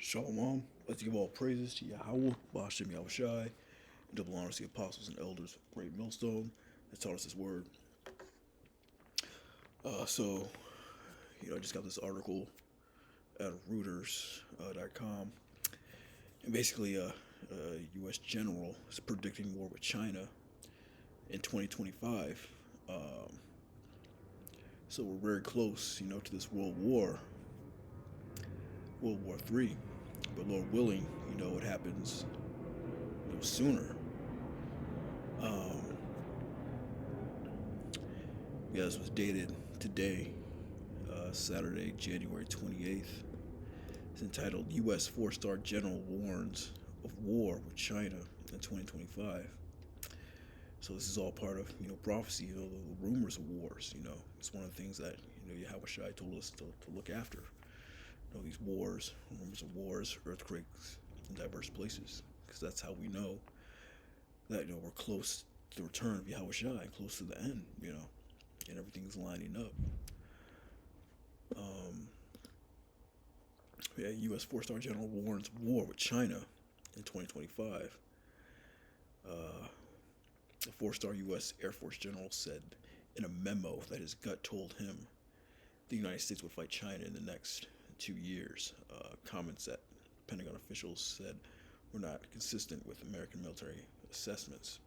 Shalom. Let's give all praises to Yahweh, Bashem Yahushai, and double honors to the apostles and elders of Great Millstone that taught us His word. I just got this article out of Reuters.com, and basically, a U.S. general is predicting war with China in 2025. So we're very close, to this World War III. But Lord willing, it happens, sooner. This was dated today, Saturday, January 28th. It's entitled U.S. Four-Star General Warns of War with China in 2025. So this is all part of, prophecy, the rumors of wars, It's one of the things that, Yahweh Shai told us to look after. These wars, rumors of wars, earthquakes in diverse places. Because that's how we know that, we're close to the return of Yahweh Shai, close to the end, and everything's lining up. U.S. Four-Star General warns war with China in 2025. A four-star U.S. Air Force general said in a memo that his gut told him the United States would fight China in the next 2 years. Comments that Pentagon officials said were not consistent with American military assessments.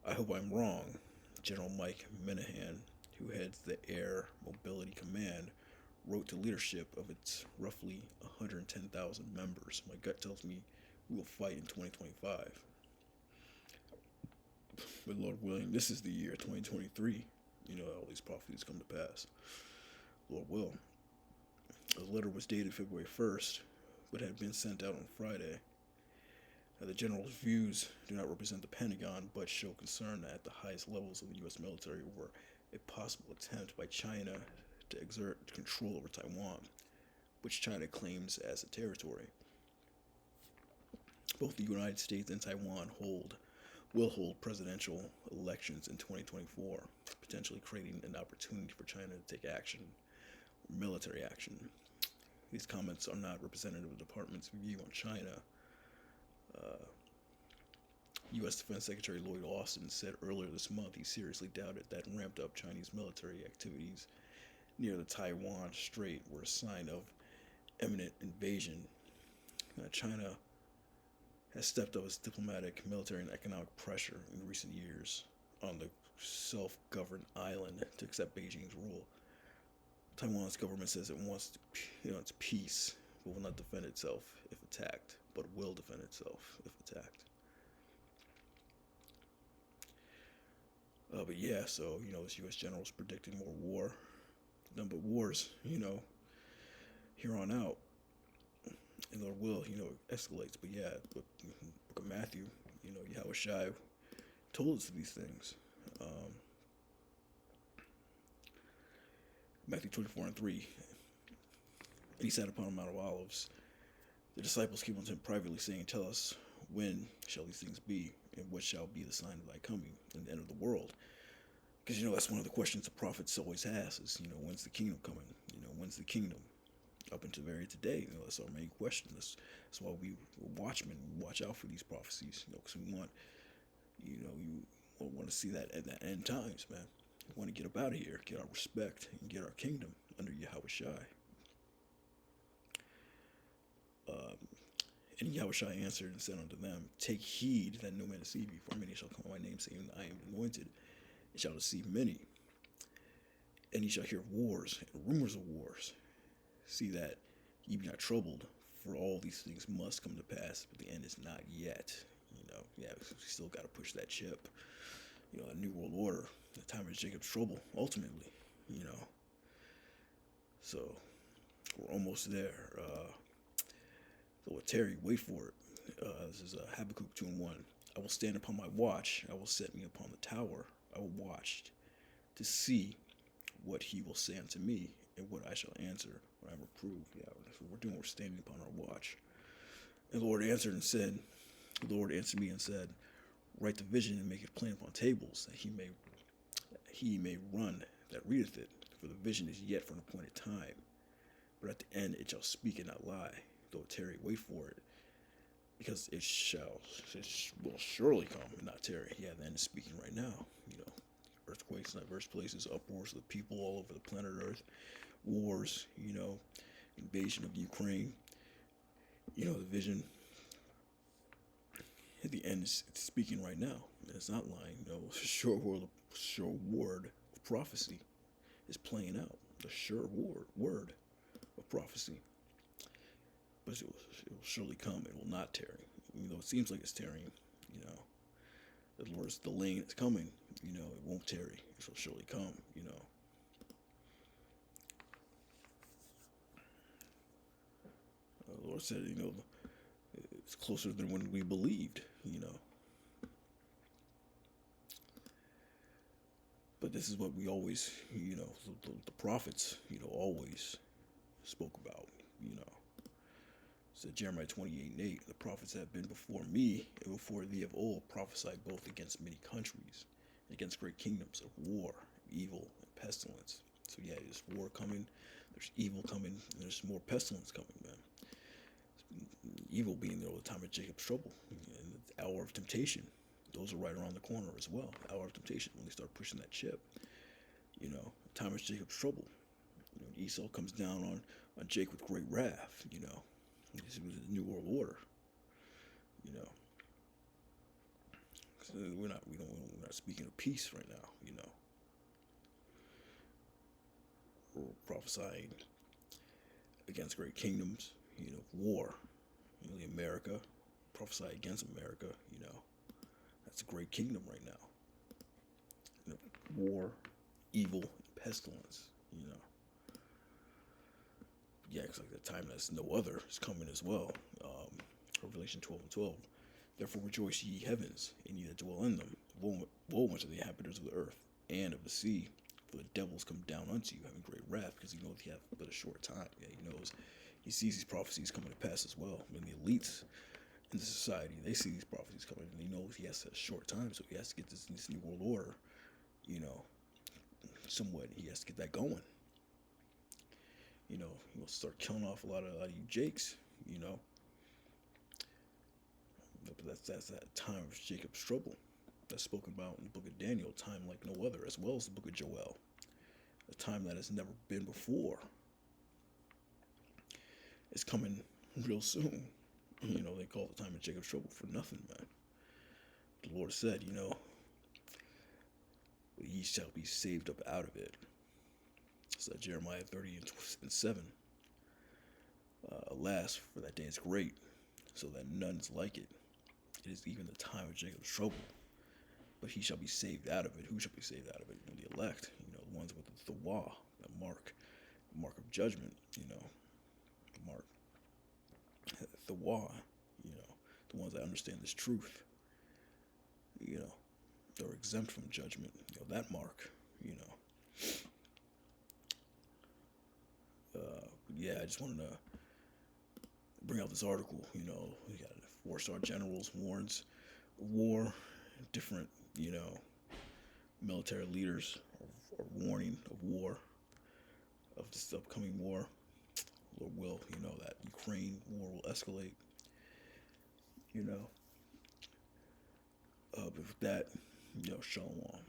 I hope I'm wrong. General Mike Minahan, who heads the Air Mobility Command, wrote to leadership of its roughly 110,000 members. My gut tells me we will fight in 2025. But Lord willing, this is the year 2023. All these prophecies come to pass. Lord will. The letter was dated February 1st, but had been sent out on Friday. The general's views do not represent the Pentagon, but show concern at the highest levels of the U.S. military over a possible attempt by China to exert control over Taiwan, which China claims as a territory. Both the United States and Taiwan will hold presidential elections in 2024, potentially creating an opportunity for China to take action, military action. These comments are not representative of the department's view on China. U.S. Defense Secretary Lloyd Austin said earlier this month he seriously doubted that ramped up Chinese military activities near the Taiwan Strait were a sign of imminent invasion. China has stepped up its diplomatic, military, and economic pressure in recent years on the self-governed island to accept Beijing's rule. Taiwan's government says it wants its peace, but will not defend itself if attacked, but will defend itself if attacked. This U.S. general is predicting more war. None but wars, here on out. And Lord will, it escalates. But Book of Matthew, Yahweh Shai told us these things. Matthew 24:3. And he sat upon a Mount of Olives. The disciples came unto him privately, saying, Tell us, when shall these things be, and what shall be the sign of thy coming and the end of the world? Because, that's one of the questions the prophets always ask is, when's the kingdom coming? When's the kingdom? Up until very today, that's our main question. That's why we're watchmen. We watch out for these prophecies, because we want, you want to see that at the end times, man. We want to get up out of here, get our respect, and get our kingdom under Yahweh Shai. And Yahweh Shai answered and said unto them, Take heed that no man deceive you, for many shall come by my name, saying, I am anointed, and shall deceive many. And ye shall hear of wars and rumors of wars. See that ye be not troubled, for all these things must come to pass, but the end is not yet. We still got to push that chip. A new world order, the time of Jacob's trouble, ultimately, So, we're almost there. So, Terry, wait for it. This is Habakkuk 2:1. I will stand upon my watch. I will set me upon the tower. I will watch to see what he will say unto me, and what I shall answer when I am reproved. That's what we're doing. We're standing upon our watch. And the Lord answered me and said, Write the vision and make it plain upon tables, that he may run that readeth it. For the vision is yet for an appointed time, but at the end it shall speak and not lie. though it tarry, wait for it, because will surely come and not tarry. Yeah, then it's speaking right now. Earthquakes in diverse places, uproars of the people all over the planet Earth, wars. Invasion of Ukraine. The vision at the end is it's speaking right now. It's not lying. Sure word of prophecy is playing out. The sure word of prophecy. But it will surely come. It will not tarry. Even though it seems like it's tarrying, the Lord's delaying it's coming. It won't tarry. It will surely come. The Lord said, it's closer than when we believed. But this is what we always, the prophets, always spoke about. Said Jeremiah 28:8, the prophets that have been before me and before thee of old prophesied both against many countries and against great kingdoms of war, evil, and pestilence. So yeah, there's war coming, there's evil coming, and there's more pestilence coming, man. Evil being the time of Jacob's trouble and the hour of temptation. Those are right around the corner as well. The hour of temptation, when they start pushing that chip. Time of Jacob's trouble. Esau comes down on Jake with great wrath. This was the New World Order. So we're not speaking of peace right now. We're prophesying against great kingdoms. War. America. Prophesy against America. That's a great kingdom right now. War, evil, pestilence. Yeah, it's like the time that's no other is coming as well. Revelation 12:12. Therefore rejoice ye heavens, and ye that dwell in them. Woe unto the inhabitants of the earth and of the sea, for the devils come down unto you, having great wrath, because he knows he hath but a short time. Yeah, he sees these prophecies coming to pass as well. And the elites in the society, they see these prophecies coming, and he knows he has a short time, so he has to get this new world order, somewhat. He has to get that going. He'll start killing off a lot of you Jakes, But that's that time of Jacob's trouble. That's spoken about in the book of Daniel, time like no other, as well as the book of Joel. A time that has never been before. It's coming real soon. They call it the time of Jacob's trouble for nothing, man. The Lord said, but ye shall be saved up out of it. So Jeremiah 30:7. Alas, for that day is great, so that none is like it. It is even the time of Jacob's trouble. But he shall be saved out of it. Who shall be saved out of it? The elect, the ones with the Thawah, the mark of judgment, the mark, Thawah, the ones that understand this truth, they're exempt from judgment, that mark, Yeah, I just wanted to bring out this article. We got 4-star generals warns war. Different, military leaders are warning of war, of this upcoming war. Lord will, that Ukraine war will escalate. But with that, shalom.